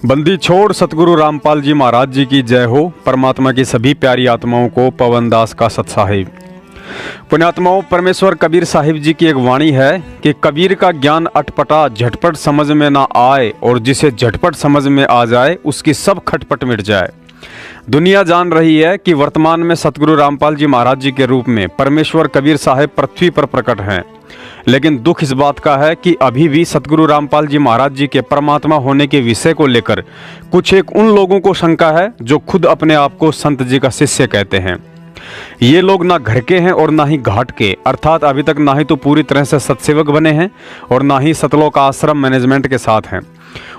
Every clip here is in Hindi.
बंदी छोड़ सतगुरु रामपाल जी महाराज जी की जय हो। परमात्मा की सभी प्यारी आत्माओं को पवन दास का सत्साहिब। पुण्यात्माओं, परमेश्वर कबीर साहिब जी की एक वाणी है कि कबीर का ज्ञान अटपटा झटपट समझ में ना आए, और जिसे झटपट समझ में आ जाए उसकी सब खटपट मिट जाए। दुनिया जान रही है कि वर्तमान में सतगुरु रामपाल जी महाराज जी के रूप में परमेश्वर कबीर साहिब पृथ्वी पर प्रकट हैं, लेकिन दुख इस बात का है कि अभी भी सतगुरु रामपाल जी महाराज जी के परमात्मा होने के विषय को लेकर कुछ एक उन लोगों को शंका है जो खुद अपने आप को संत जी का शिष्य कहते हैं। ये लोग ना घर के हैं और ना ही घाट के, अर्थात अभी तक ना ही तो पूरी तरह से सत्सेवक बने हैं और ना ही सतलोक आश्रम मैनेजमेंट के साथ हैं।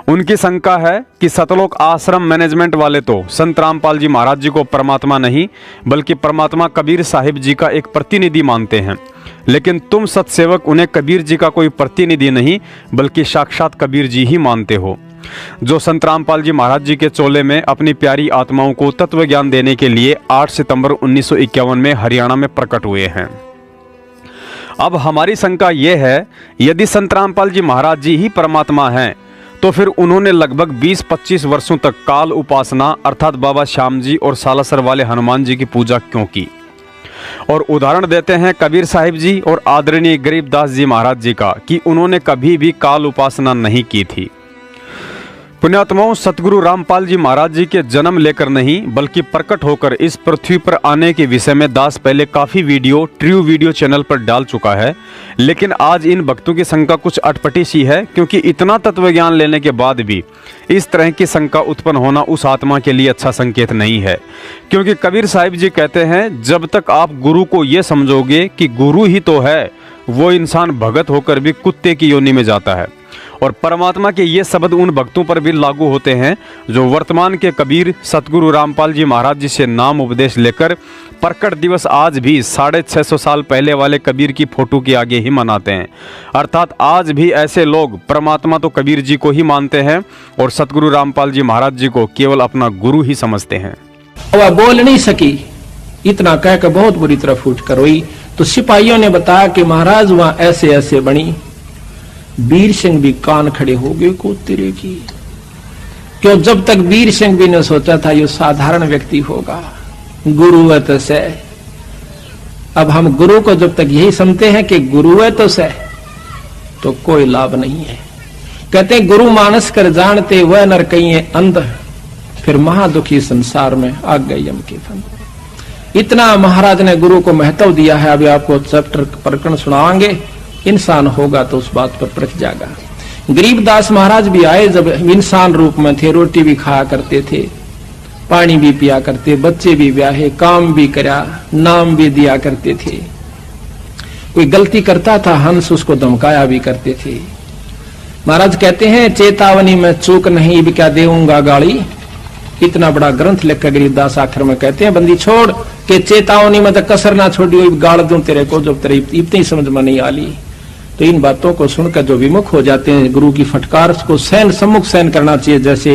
उनकी शंका है कि सतलोक आश्रम मैनेजमेंट वाले तो संत रामपाल जी महाराज जी को परमात्मा नहीं बल्कि परमात्मा कबीर साहिब जी का एक प्रतिनिधि मानते हैं, लेकिन तुम सत्सेवक उन्हें कबीर जी का कोई प्रतिनिधि नहीं बल्कि साक्षात कबीर जी ही मानते हो, जो संत रामपाल जी महाराज जी के चोले में अपनी प्यारी आत्माओं को तत्व ज्ञान देने के लिए 8 सितंबर 1951 में हरियाणा में प्रकट हुए हैं। अब हमारी शंका यह है, यदि संत रामपाल जी महाराज जी ही परमात्मा हैं तो फिर उन्होंने लगभग 20-25 वर्षों तक काल उपासना अर्थात बाबा श्याम जी और सालासर वाले हनुमान जी की पूजा क्यों की। और उदाहरण देते हैं कबीर साहिब जी और आदरणीय गरीबदास जी महाराज जी का कि उन्होंने कभी भी काल उपासना नहीं की थी। पुण्यात्माओं, सतगुरु रामपाल जी महाराज जी के जन्म लेकर नहीं बल्कि प्रकट होकर इस पृथ्वी पर आने के विषय में दास पहले काफ़ी वीडियो ट्रू वीडियो चैनल पर डाल चुका है, लेकिन आज इन भक्तों की शंका कुछ अटपटी सी है, क्योंकि इतना तत्व ज्ञान लेने के बाद भी इस तरह की शंका उत्पन्न होना उस आत्मा के लिए अच्छा संकेत नहीं है। क्योंकि कबीर साहिब जी कहते हैं, जब तक आप गुरु को ये समझोगे कि गुरु ही तो है, वो इंसान भगत होकर भी कुत्ते की योनि में जाता है। और परमात्मा के ये शब्द उन भक्तों पर भी लागू होते हैं जो वर्तमान के कबीर सतगुरु रामपाल जी महाराज जी से नाम उपदेश लेकर प्रकट दिवस आज भी 650 साल पहले वाले कबीर की फोटो के आगे ही मनाते हैं। अर्थात आज भी ऐसे लोग परमात्मा तो कबीर जी को ही मानते हैं और सतगुरु रामपाल जी महाराज जी को केवल अपना गुरु ही समझते हैं। वह बोल नहीं सकी, इतना कहकर बहुत बुरी तरह फूट कर रोई। तो सिपाहियों ने बताया कि महाराज वहां ऐसे ऐसे बनी। वीर सिंह भी कान खड़े हो गए को तेरे की, क्यों जब तक वीर सिंह भी ने सोचा था ये साधारण व्यक्ति होगा, गुरु है तो से। अब हम गुरु को जब तक यही समझते हैं कि गुरु है तो से, तो कोई लाभ नहीं है। कहते हैं गुरु मानस कर जानते वह नर कहीं अंध, फिर महादुखी संसार में आ गए यम के फंद। इतना महाराज ने गुरु को महत्व दिया है। अभी आपको चैप्टर प्रकरण सुनाएंगे, इंसान होगा तो उस बात पर परख जाएगा। गरीबदास महाराज भी आए, जब इंसान रूप में थे, रोटी भी खाया करते थे, पानी भी पिया करते, बच्चे भी ब्याहे, काम भी करा, नाम भी दिया करते थे। कोई गलती करता था हंस उसको धमकाया भी करते थे। महाराज कहते हैं, चेतावनी में चूक नहीं भी क्या देऊंगा गाली। इतना बड़ा ग्रंथ लिखकर गरीबदास आखिर में कहते हैं, बंदी छोड़ के चेतावनी में तो कसर ना छोड़ी, गाड़ दूं तेरे को जब तेरे इतनी समझ में नहीं आली। तो इन बातों को सुनकर जो विमुख हो जाते हैं, गुरु की फटकार को सहन सम्मुख सहन करना चाहिए। जैसे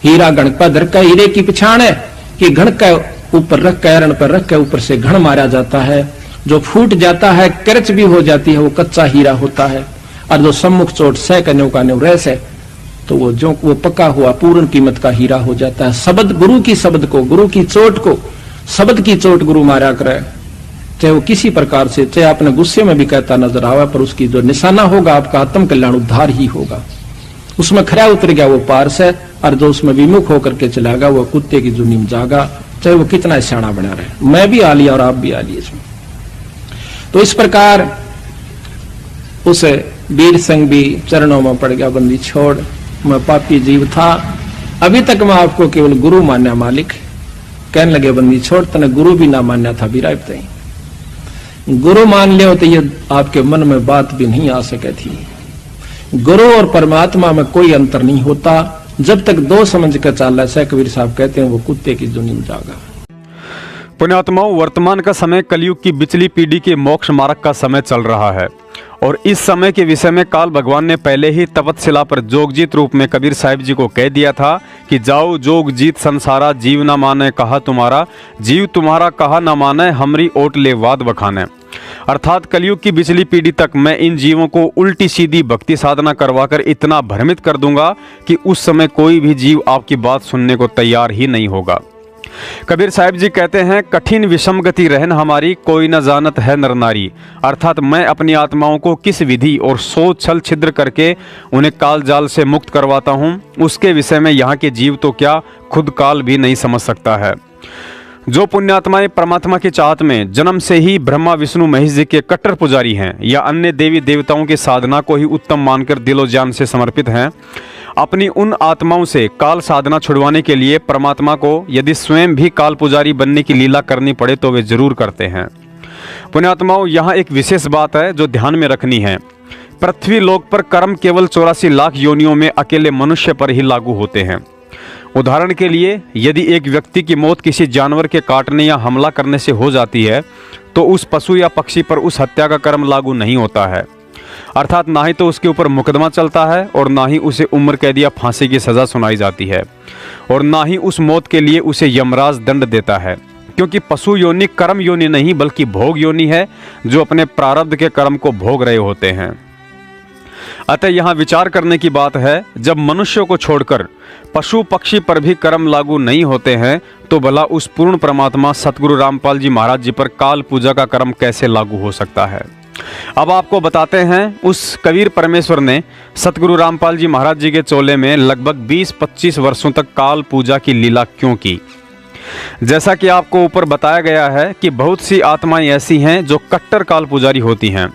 हीरा घण पर धर का हीरे की पिछाड़ है कि घण का ऊपर रख के एरण पर रख के ऊपर से घण मारा जाता है। जो फूट जाता है, करच भी हो जाती है, वो कच्चा हीरा होता है। और जो सम्मुख चोट सह कन्यों का न्यूरैस है, तो वो पक्का हुआ पूर्ण कीमत का हीरा हो जाता है। शब्द गुरु की शब्द को, गुरु की चोट को, शब्द की चोट गुरु मारा करे, चाहे वो किसी प्रकार से, चाहे आपने गुस्से में भी कहता नजर आवे, पर उसकी जो निशाना होगा आपका आत्म कल्याण उद्धार ही होगा। उसमें खरा उतर गया वो पारस है, और जो उसमें विमुख होकर के चलागा वो कुत्ते की जुनी में जागा, चाहे वो कितना सियाणा बना रहे। मैं भी आ लिया और आप भी आ लिए इसमें। तो इस प्रकार उस वीर सिंह भी चरणों में पड़ गया, बंदी छोड़, मैं पापी जीव था, अभी तक मैं आपको केवल गुरु मान्या मालिक। कहने लगे, बंदी छोड़, तने गुरु भी ना मान्या था भी गुरु मान लियो तो ये आपके मन में बात भी नहीं आ सके थी। गुरु और परमात्मा में कोई अंतर नहीं होता, जब तक दो समझ कर चाल है। कबीर साहब कहते हैं, वो कुत्ते की जुनी में जागा। पुण्यात्माओं, वर्तमान का समय कलयुग की बिचली पीढ़ी के मोक्ष मार्ग का समय चल रहा है। और इस समय के विषय में काल भगवान ने पहले ही तपतशिला पर जोगजीत रूप में कबीर साहिब जी को कह दिया था कि जाओ जोगजीत संसारा, जीव न माने कहा तुम्हारा, जीव तुम्हारा कहा न माने, हमरी ओट ले वाद बखाने। अर्थात कलयुग की पिछली पीढ़ी तक मैं इन जीवों को उल्टी सीधी भक्ति साधना करवाकर इतना भ्रमित कर दूंगा कि उस समय कोई भी जीव आपकी बात सुनने को तैयार ही नहीं होगा। कबीर साहिब जी कहते हैं, कठिन विषम गति रहन हमारी, कोई न जानत है नर नारी। अर्थात मैं अपनी आत्माओं को किस विधि और सोच छल छिद्र करके उन्हें काल जाल से मुक्त करवाता हूँ, उसके विषय में यहाँ के जीव तो क्या खुद काल भी नहीं समझ सकता है। जो पुण्यात्माएं परमात्मा की चाहत में जन्म से ही ब्रह्मा विष्णु महेश जी के कट्टर पुजारी हैं या अन्य देवी देवताओं की साधना को ही उत्तम मानकर दिलो जान से समर्पित हैं, अपनी उन आत्माओं से काल साधना छुड़वाने के लिए परमात्मा को यदि स्वयं भी काल पुजारी बनने की लीला करनी पड़े तो वे जरूर करते हैं। पुण्यात्माओं, यहाँ एक विशेष बात है जो ध्यान में रखनी है। पृथ्वी लोक पर कर्म केवल 84 लाख योनियों में अकेले मनुष्य पर ही लागू होते हैं। उदाहरण के लिए, यदि एक व्यक्ति की मौत किसी जानवर के काटने या हमला करने से हो जाती है तो उस पशु या पक्षी पर उस हत्या का कर्म लागू नहीं होता है। अर्थात ना ही तो उसके ऊपर मुकदमा चलता है और ना ही उसे उम्र कैद या फांसी की सजा सुनाई जाती है और ना ही उस मौत के लिए उसे यमराज दंड देता है, क्योंकि पशु योनि कर्म योनि नहीं बल्कि भोग योनि है जो अपने प्रारब्ध के कर्म को भोग रहे होते हैं। अतः यहाँ विचार करने की बात है, जब मनुष्यों को छोड़कर पशु पक्षी पर भी कर्म लागू नहीं होते हैं तो भला उस पूर्ण परमात्मा सतगुरु रामपाल जी महाराज जी पर काल पूजा का कर्म कैसे लागू हो सकता है। अब आपको बताते हैं, उस कबीर परमेश्वर ने सतगुरु रामपाल जी महाराज जी के चोले में लगभग 20-25 वर्षों तक काल पूजा की लीला क्यों की। जैसा कि आपको ऊपर बताया गया है कि बहुत सी आत्माएं ऐसी हैं जो कट्टर काल पुजारी होती हैं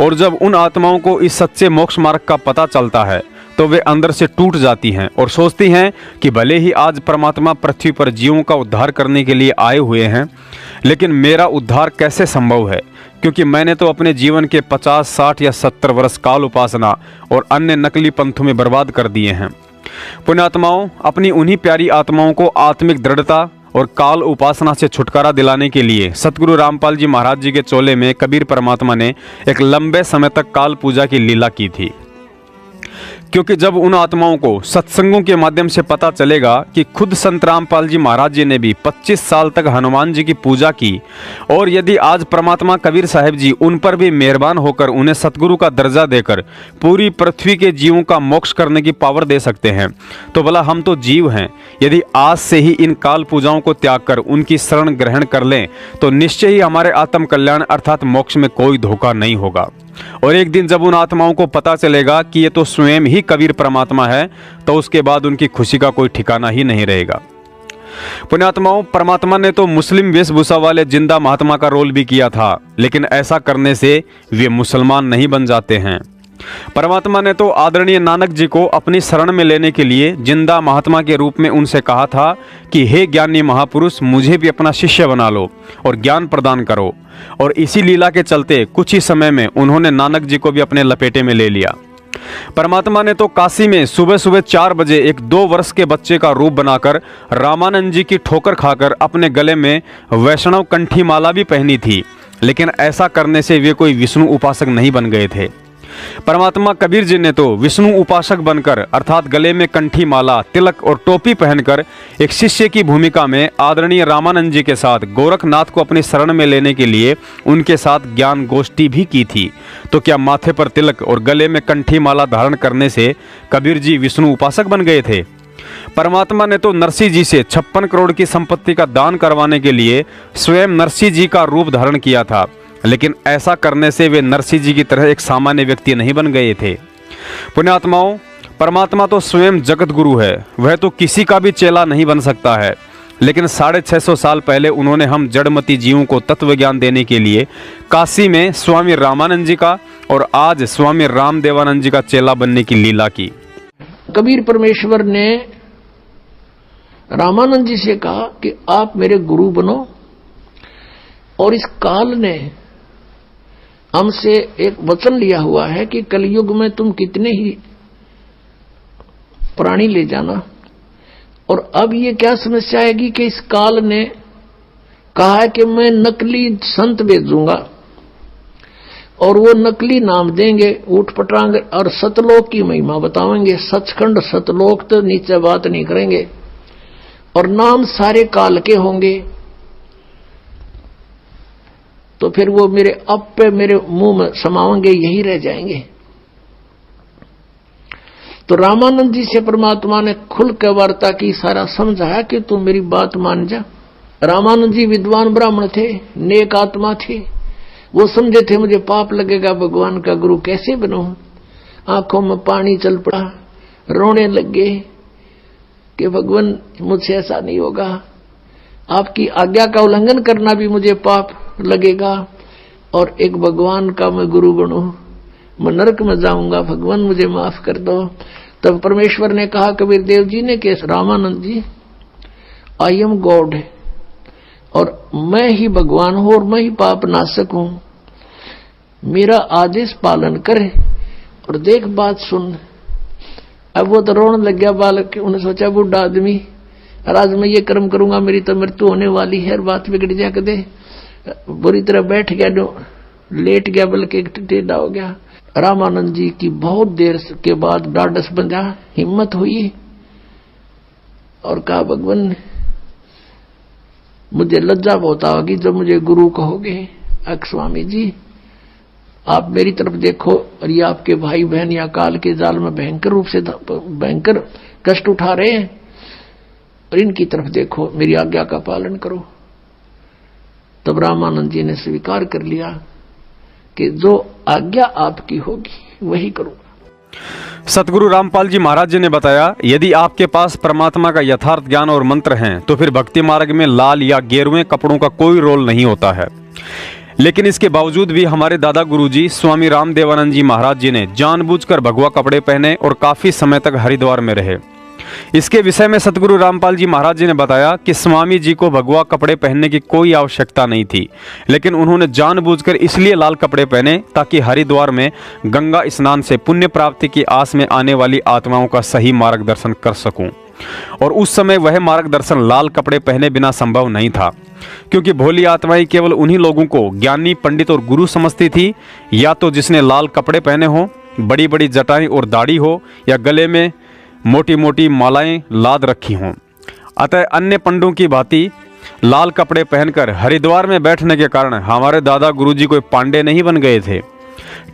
और जब उन आत्माओं को इस सच्चे मोक्ष मार्ग का पता चलता है तो वे अंदर से टूट जाती हैं और सोचती हैं कि भले ही आज परमात्मा पृथ्वी पर जीवों का उद्धार करने के लिए आए हुए हैं, लेकिन मेरा उद्धार कैसे संभव है, क्योंकि मैंने तो अपने जीवन के 50, 60 या 70 वर्ष काल उपासना और अन्य नकली पंथों में बर्बाद कर दिए हैं। पुण्यात्माओं, अपनी उन्हीं प्यारी आत्माओं को आत्मिक दृढ़ता और काल उपासना से छुटकारा दिलाने के लिए सतगुरु रामपाल जी महाराज जी के चोले में कबीर परमात्मा ने एक लंबे समय तक काल पूजा की लीला की थी। क्योंकि जब उन आत्माओं को सत्संगों के माध्यम से पता चलेगा कि खुद संत रामपाल जी महाराज जी ने भी 25 साल तक हनुमान जी की पूजा की और यदि आज परमात्मा कबीर साहिब जी उन पर भी मेहरबान होकर उन्हें सतगुरु का दर्जा देकर पूरी पृथ्वी के जीवों का मोक्ष करने की पावर दे सकते हैं, तो भला हम तो जीव हैं, यदि आज से ही इन काल पूजाओं को त्याग कर उनकी शरण ग्रहण कर लें तो निश्चय ही हमारे आत्म कल्याण अर्थात मोक्ष में कोई धोखा नहीं होगा। और एक दिन जब उन आत्माओं को पता चलेगा कि ये तो स्वयं ही कबीर परमात्मा है तो उसके बाद उनकी खुशी का कोई ठिकाना ही नहीं रहेगा। पुण्यात्माओं, परमात्मा ने तो मुस्लिम वेशभूषा वाले जिंदा महात्मा का रोल भी किया था, लेकिन ऐसा करने से वे मुसलमान नहीं बन जाते हैं। परमात्मा ने तो आदरणीय नानक जी को अपनी शरण में लेने के लिए जिंदा महात्मा के रूप में उनसे कहा था कि हे ज्ञानी महापुरुष, मुझे भी अपना शिष्य बना लो और ज्ञान प्रदान करो। और इसी लीला के चलते कुछ ही समय में उन्होंने नानक जी को भी अपने लपेटे में ले लिया। परमात्मा ने तो काशी में सुबह सुबह 4 बजे एक 2 वर्ष के बच्चे का रूप बनाकर रामानंद जी की ठोकर खाकर अपने गले में वैष्णव कंठी माला भी पहनी थी, लेकिन ऐसा करने से वे कोई विष्णु उपासक नहीं बन गए थे। परमात्मा कबीर जी ने तो विष्णु उपासक बनकर अर्थात गले में कंठी माला, तिलक और टोपी पहनकर एक शिष्य की भूमिका में आदरणीय रामानंद जी के साथ गोरखनाथ को अपनी शरण में लेने के लिए उनके साथ ज्ञान गोष्ठी भी की थी। तो क्या माथे पर तिलक और गले में कंठी माला धारण करने से कबीर जी विष्णु उपासक बन गए थे? परमात्मा ने तो नरसिंह जी से 56 करोड़ की संपत्ति का दान करवाने के लिए स्वयं नरसिंह जी का रूप धारण किया था, लेकिन ऐसा करने से वे नरसिंह जी की तरह एक सामान्य व्यक्ति नहीं बन गए थे। पुण्यात्माओं, परमात्मा तो स्वयं जगत गुरु है, वह तो किसी का भी चेला नहीं बन सकता है, लेकिन 650 साल पहले उन्होंने हम जड़मती जीवों को तत्व ज्ञान देने के लिए काशी में स्वामी रामानंद जी का और आज स्वामी रामदेवानंद जी का चेला बनने की लीला की। कबीर परमेश्वर ने रामानंद जी से कहा कि आप मेरे गुरु बनो, और इस काल ने हमसे एक वचन लिया हुआ है कि कलयुग में तुम कितने ही प्राणी ले जाना। और अब ये क्या समस्या आएगी कि इस काल ने कहा है कि मैं नकली संत भेजूंगा और वो नकली नाम देंगे, ऊट पटांग, और सतलोक की महिमा बताएंगे। सचखंड सतलोक तो नीचे बात नहीं करेंगे, और नाम सारे काल के होंगे। तो फिर वो मेरे अब पे मेरे मुंह में समाएंगे, यही रह जाएंगे। तो रामानंद जी से परमात्मा ने खुल के वार्ता की, सारा समझाया कि तू मेरी बात मान जा। रामानंद जी विद्वान ब्राह्मण थे, नेक आत्मा थे। वो समझे थे मुझे पाप लगेगा, भगवान का गुरु कैसे बनूं। आंखों में पानी चल पड़ा, रोने लगे कि भगवान मुझसे ऐसा नहीं होगा, आपकी आज्ञा का उल्लंघन करना भी मुझे पाप लगेगा, और एक भगवान का मैं गुरु बनूं, मैं नरक में जाऊंगा, भगवान मुझे माफ कर दो। तब परमेश्वर ने कहा कबीर देव जी ने कि रामानंद जी, आई एम गॉड, और मैं ही भगवान हूं और मैं ही पाप नाशक हूं, मेरा आदेश पालन करे और देख बात सुन। अब वो तो रोने लग गया बालक, उन्हें सोचा बूढ़ा आदमी, आज मैं ये कर्म करूंगा मेरी तो मृत्यु होने वाली है, बात बिगड़ जा दे। बुरी तरह बैठ गया, लेट गया, बल्कि टेढ़ा हो गया। रामानंद जी की बहुत देर के बाद डाढ़स बंधा, हिम्मत हुई और कहा भगवान मुझे लज्जा बहुत होगी जब मुझे गुरु कहोगे। स्वामी जी आप मेरी तरफ देखो, और ये आपके भाई बहन या काल के जाल में भयंकर रूप से भयंकर कष्ट उठा रहे हैं, और इनकी तरफ देखो, मेरी आज्ञा का पालन करो। तब रामानंद जी ने स्वीकार कर लिया कि जो आज्ञा आपकी होगी वही करूंगा। सतगुरु रामपाल जी महाराज जी ने बताया, यदि आपके पास परमात्मा का यथार्थ ज्ञान और मंत्र हैं तो फिर भक्ति मार्ग में लाल या गेरुए कपड़ों का कोई रोल नहीं होता है। लेकिन इसके बावजूद भी हमारे दादा गुरुजी स्वामी रामदेवानंद जी महाराज जी ने जानबूझकर भगवा कपड़े पहने और काफी समय तक हरिद्वार में रहे। इसके विषय में सतगुरु रामपाल जी महाराज जी ने बताया कि स्वामी जी को भगवा कपड़े पहनने की कोई आवश्यकता नहीं थी, लेकिन उन्होंने जानबूझकर इसलिए लाल कपड़े पहने ताकि हरिद्वार में गंगा स्नान से पुण्य प्राप्ति की आस में आने वाली आत्माओं का सही मार्गदर्शन कर सकूं। और उस समय वह मार्गदर्शन लाल कपड़े पहने बिना संभव नहीं था, क्योंकि भोली आत्माएं केवल उन्हीं लोगों को ज्ञानी, पंडित और गुरु समझती थी, या तो जिसने लाल कपड़े पहने हो, बड़ी बड़ी जटाएं और दाढ़ी हो, या गले में मोटी मोटी मालाएं लाद रखी हों। अतः अन्य पंडों की भांति लाल कपड़े पहनकर हरिद्वार में बैठने के कारण हमारे दादा गुरुजी कोई पांडे नहीं बन गए थे।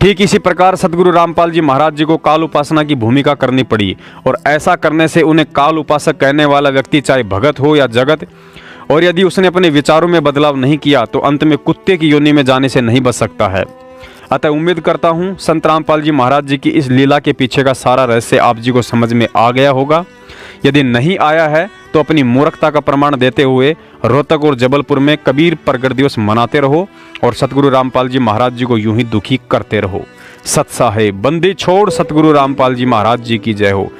ठीक इसी प्रकार सतगुरु रामपाल जी महाराज जी को काल उपासना की भूमिका करनी पड़ी, और ऐसा करने से उन्हें काल उपासक कहने वाला व्यक्ति चाहे भगत हो या जगत, और यदि उसने अपने विचारों में बदलाव नहीं किया तो अंत में कुत्ते की योनि में जाने से नहीं बच सकता है। अतः उम्मीद करता हूँ संत रामपाल जी महाराज जी की इस लीला के पीछे का सारा रहस्य आप जी को समझ में आ गया होगा। यदि नहीं आया है तो अपनी मूर्खता का प्रमाण देते हुए रोहतक और जबलपुर में कबीर प्रगट दिवस मनाते रहो और सतगुरु रामपाल जी महाराज जी को यूं ही दुखी करते रहो। सत साहेब बंदी छोड़ सतगुरु रामपाल जी महाराज जी की जय हो।